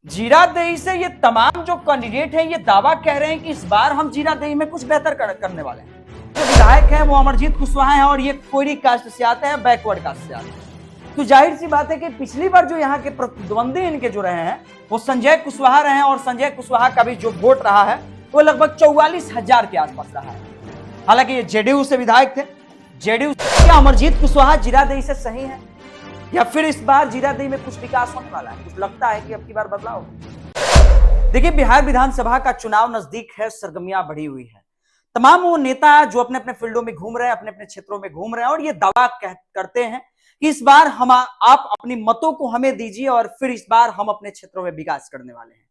जीरादेई से ये तमाम जो कैंडिडेट हैं ये दावा कह रहे हैं कि इस बार हम जीरादेई में कुछ बेहतर करने वाले हैं। जो विधायक हैं वो अमरजीत कुशवाहा हैं और ये कोयरी कास्ट से आते हैं, बैकवर्ड कास्ट से आते हैं। तो जाहिर सी बात है कि पिछली बार जो यहाँ के प्रतिद्वंदी इनके जो रहे हैं वो संजय कुशवाहा रहे हैं और संजय कुशवाहा का भी जो वोट रहा है वो लगभग 44,000 के आसपास रहा है। हालांकि ये जेडीयू से विधायक थे। जेडीयू क्या अमरजीत कुशवाहा जीरादेई से सही है या फिर इस बार जीरादेई में कुछ विकास होने वाला है? कुछ लगता है कि अब की बार बदलाव होगा। देखिए, बिहार विधानसभा का चुनाव नजदीक है, सरगर्मियां बढ़ी हुई है। तमाम वो नेता जो अपने अपने फील्डों में घूम रहे हैं, अपने अपने क्षेत्रों में घूम रहे हैं और ये दावा करते हैं कि इस बार आप अपनी मतों को हमें दीजिए और फिर इस बार हम अपने क्षेत्रों में विकास करने वाले हैं।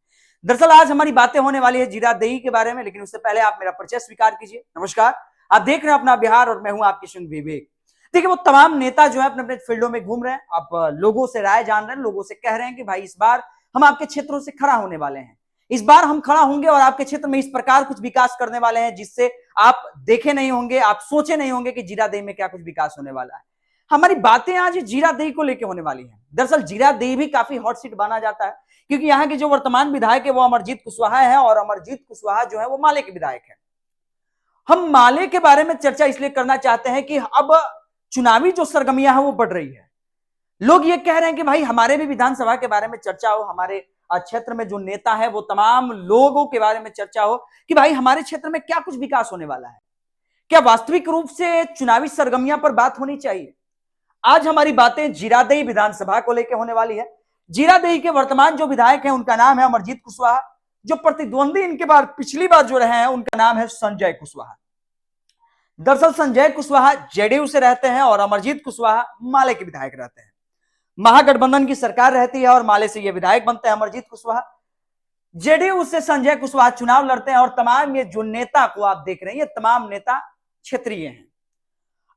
दरअसल आज हमारी बातें होने वाली है जीरादेई के बारे में, लेकिन उससे पहले आप मेरा परिचय स्वीकार कीजिए। नमस्कार, आप देख रहे हैं अपना बिहार और मैं हूं आपके संग विवेक। देखिए, वो तमाम नेता जो है अपने अपने फील्डों में घूम रहे हैं, आप लोगों से राय जान रहे हैं, लोगों से कह रहे हैं कि भाई इस बार हम आपके क्षेत्रों से खड़ा होने वाले हैं, इस बार हम खड़ा होंगे और आपके क्षेत्र में इस प्रकार कुछ विकास करने वाले हैं जिससे आप देखे नहीं होंगे, आप सोचे नहीं होंगे कि जीरादेई में क्या कुछ विकास होने वाला है। हमारी बातें आज जीरादेई को लेकर होने वाली है। दरअसल जीरादेई भी काफी हॉट सीट माना जाता है क्योंकि यहाँ के जो वर्तमान विधायक है वो अमरजीत कुशवाहा है और अमरजीत कुशवाहा जो है वो माले के विधायक है। हम माले के बारे में चर्चा इसलिए करना चाहते हैं कि अब चुनावी जो सरगर्मियां हैं वो बढ़ रही है। लोग ये कह रहे हैं कि भाई हमारे भी विधानसभा के बारे में चर्चा हो, हमारे क्षेत्र में जो नेता है वो तमाम लोगों के बारे में चर्चा हो कि भाई हमारे क्षेत्र में क्या कुछ विकास होने वाला है, क्या वास्तविक रूप से चुनावी सरगर्मियां पर बात होनी चाहिए। आज हमारी बातें जीरादेई विधानसभा को लेकर होने वाली है। जीरादेई के वर्तमान जो विधायक हैं उनका नाम है अमरजीत कुशवाहा। जो प्रतिद्वंदी इनके बाद पिछली बार जो रहे हैं उनका नाम है संजय कुशवाहा। दरअसल संजय कुशवाहा जेडीयू से रहते हैं और अमरजीत कुशवाहा माले के विधायक रहते हैं। महागठबंधन की सरकार रहती है और माले से ये विधायक बनते हैं अमरजीत कुशवाहा। जेडीयू से संजय कुशवाहा चुनाव लड़ते हैं और तमाम ये जो नेता को आप देख रहे हैं ये तमाम नेता क्षेत्रीय हैं।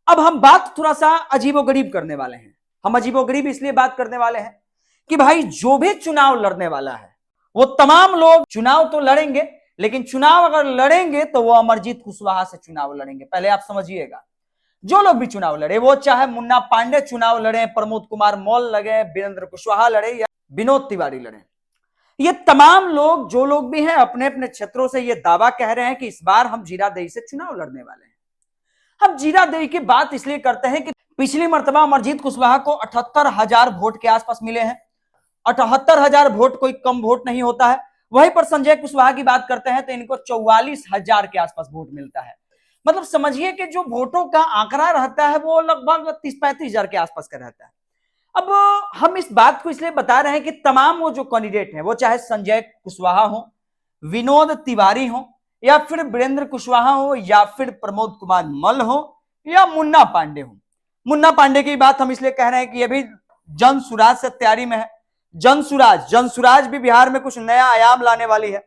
अब हम बात थोड़ा सा अजीबोगरीब करने वाले हैं। हम अजीबोगरीब इसलिए बात करने वाले हैं कि भाई जो भी चुनाव लड़ने वाला है वो तमाम लोग चुनाव तो लड़ेंगे, लेकिन चुनाव अगर लड़ेंगे तो वो अमरजीत कुशवाहा से चुनाव लड़ेंगे। पहले आप समझिएगा, जो लोग भी चुनाव लड़े, वो चाहे मुन्ना पांडे चुनाव लड़े, प्रमोद कुमार मौल लगे, वीरेंद्र कुशवाहा लड़े या विनोद तिवारी लड़े, ये तमाम लोग जो लोग भी हैं अपने अपने क्षेत्रों से ये दावा कह रहे हैं कि इस बार हम जीरादेई से चुनाव लड़ने वाले हैं। हम जीरादेई की बात इसलिए करते हैं कि पिछली मर्तबा अमरजीत कुशवाहा को 78,000 वोट के आसपास मिले हैं। 78,000 वोट कोई कम वोट नहीं होता है। वहीं पर संजय कुशवाहा की बात करते हैं तो इनको 44,000 के आसपास वोट मिलता है। मतलब समझिए कि जो वोटों का आंकड़ा रहता है वो लगभग 30-35,000 के आसपास का रहता है। अब हम इस बात को इसलिए बता रहे हैं कि तमाम वो जो कैंडिडेट हैं वो चाहे संजय कुशवाहा हो, विनोद तिवारी हो या फिर वीरेंद्र कुशवाहा हो या फिर प्रमोद कुमार मल हो या मुन्ना पांडे हो। मुन्ना पांडे की बात हम इसलिए कह रहे हैं कि ये भी जन सुराज से तैयारी में है। जन सुराज भी बिहार में कुछ नया आयाम लाने वाली है।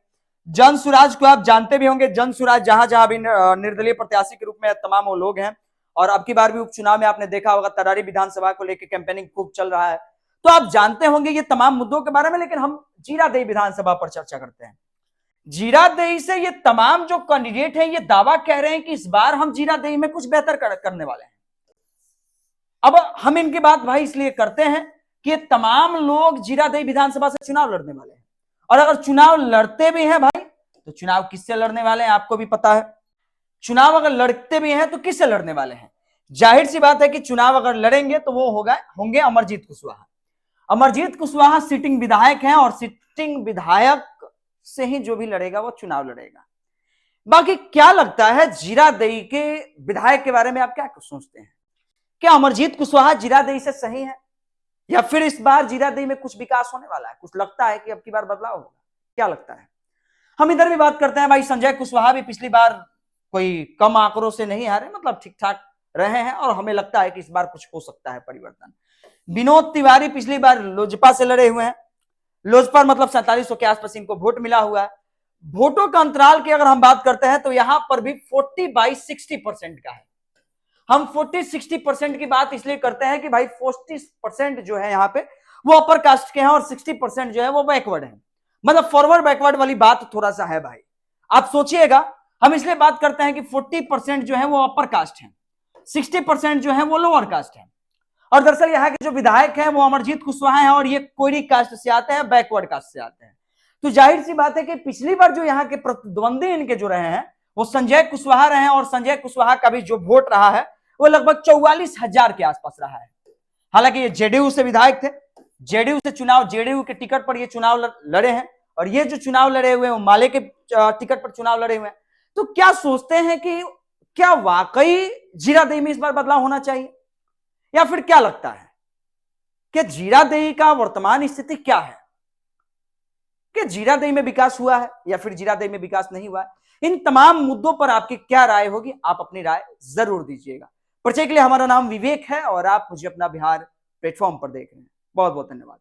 जन सुराज को आप जानते भी होंगे। जन सुराज जहां जहां भी निर्दलीय प्रत्याशी के रूप में तमाम वो लोग हैं और अब की बार भी उपचुनाव में आपने देखा होगा तरारी विधानसभा को लेकर कैंपेनिंग खूब चल रहा है, तो आप जानते होंगे ये तमाम मुद्दों के बारे में। लेकिन हम जीरादेई विधानसभा पर चर्चा करते हैं। जीरादेई से ये तमाम जो कैंडिडेट हैं ये दावा कह रहे हैं कि इस बार हम जीरादेई में कुछ बेहतर करने वाले हैं। अब हम इनकी बात भाई इसलिए करते हैं कि तमाम लोग जीरादेई विधानसभा से चुनाव लड़ने वाले हैं और अगर चुनाव लड़ते भी हैं भाई तो चुनाव किससे लड़ने वाले हैं आपको भी पता है। चुनाव अगर लड़ते भी हैं तो किससे लड़ने वाले हैं? जाहिर सी बात है कि चुनाव अगर लड़ेंगे तो वो होंगे अमरजीत कुशवाहा। अमरजीत कुशवाहा सिटिंग विधायक हैं और सिटिंग विधायक से ही जो भी लड़ेगा वो चुनाव लड़ेगा। बाकी क्या लगता है जीरादेई के विधायक के बारे में, आप क्या सोचते हैं? क्या अमरजीत कुशवाहा जीरादेई से सही है या फिर इस बार जीरादेई में कुछ विकास होने वाला है? कुछ लगता है कि अब की बार बदलाव होगा? क्या लगता है? हम इधर भी बात करते हैं। भाई संजय कुशवाहा भी पिछली बार कोई कम आंकड़ों से नहीं हारे, मतलब ठीक ठाक रहे हैं और हमें लगता है कि इस बार कुछ हो सकता है परिवर्तन। विनोद तिवारी पिछली बार लोजपा से लड़े हुए हैं। लोजपा मतलब 4700 के आसपास इनको वोट मिला हुआ है। वोटों का अंतराल की अगर हम बात करते हैं तो यहां पर भी 40/60% का है। हम 40-60% की बात इसलिए करते हैं कि भाई 40% जो है यहाँ पे वो अपर कास्ट के हैं और 60% जो है वो बैकवर्ड है। मतलब फॉरवर्ड बैकवर्ड वाली बात थोड़ा सा है भाई। आप सोचिएगा, हम इसलिए बात करते हैं कि 40% जो है वो अपर कास्ट है, 60% जो है वो लोअर कास्ट है। और दरअसल यहाँ के जो विधायक हैं वो अमरजीत कुशवाहा हैं और ये कोयरी कास्ट से आते हैं, बैकवर्ड कास्ट से आते हैं। तो जाहिर सी बात है कि पिछली बार जो यहाँ के प्रतिद्वंदी इनके जो रहे हैं वो संजय कुशवाहा रहे हैं, और संजय कुशवाहा का भी जो वोट रहा है वो लगभग 44,000 के आसपास रहा है। हालांकि ये जेडीयू से विधायक थे, जेडीयू से चुनाव, जेडीयू के टिकट पर ये चुनाव लड़े हैं, और ये जो चुनाव लड़े हुए हैं वो माले के टिकट पर चुनाव लड़े हुए हैं। तो क्या सोचते हैं कि क्या वाकई जीरादेई में इस बार बदलाव होना चाहिए, या फिर क्या लगता है कि जीरादेई का वर्तमान स्थिति क्या है, कि जीरादेई में विकास हुआ है या फिर जीरादेई में विकास नहीं हुआ है? इन तमाम मुद्दों पर आपकी क्या राय होगी, आप अपनी राय जरूर दीजिएगा। परिचय के लिए हमारा नाम विवेक है और आप मुझे अपना बिहार प्लेटफॉर्म पर देख रहे हैं। बहुत बहुत धन्यवाद।